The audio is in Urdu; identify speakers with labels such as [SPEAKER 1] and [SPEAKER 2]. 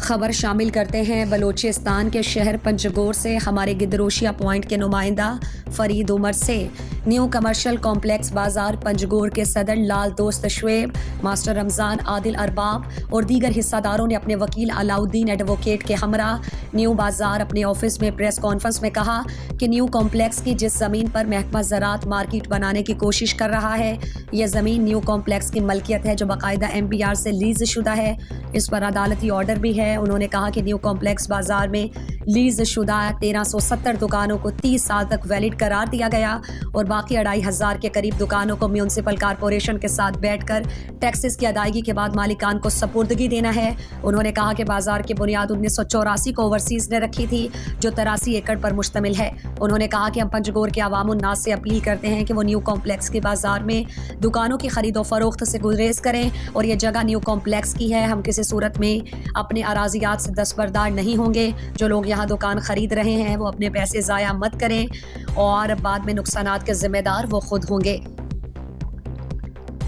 [SPEAKER 1] خبر شامل کرتے ہیں بلوچستان کے شہر پنجگور سے ہمارے گدروشیا پوائنٹ کے نمائندہ فرید عمر سے۔ نیو کمرشل کمپلیکس بازار پنجگور کے صدر لال دوست شعیب، ماسٹر رمضان، عادل ارباب اور دیگر حصہ داروں نے اپنے وکیل علاء الدین ایڈوکیٹ کے ہمراہ نیو بازار اپنے آفس میں پریس کانفرنس میں کہا کہ نیو کمپلیکس کی جس زمین پر محکمہ زراعت مارکیٹ بنانے کی کوشش کر رہا ہے، یہ زمین نیو کمپلیکس کی ملکیت ہے جو باقاعدہ MPR سے لیز شدہ ہے۔ اس پر عدالتی آرڈر بھی ہے۔ انہوں نے کہا کہ نیو کمپلیکس بازار میں لیز شدہ 1370 دکانوں کو 30 سال تک ویلڈ قرار دیا گیا اور باقی 2500 کے قریب دکانوں کو میونسپل کارپوریشن کے ساتھ بیٹھ کر ٹیکسز کی ادائیگی کے بعد مالکان کو سپردگی دینا ہے۔ انہوں نے کہا کہ بازار کی بنیاد 1984 کو اوورسیز نے رکھی تھی جو 83 ایکڑ پر مشتمل ہے۔ انہوں نے کہا کہ ہم پنجگور کے عوام الناس سے اپیل کرتے ہیں کہ وہ نیو کمپلیکس کے بازار میں دکانوں کی خرید و فروخت سے گریز کریں اور یہ جگہ نیو کمپلیکس کی ہے۔ ہم کسی صورت میں اپنے اراضیات سے دستبردار نہیں ہوں گے۔ جو لوگ یہاں دکان خرید رہے ہیں وہ اپنے پیسے ضائع مت کریں اور بعد میں نقصانات کے ذمہ دار وہ خود ہوں گے۔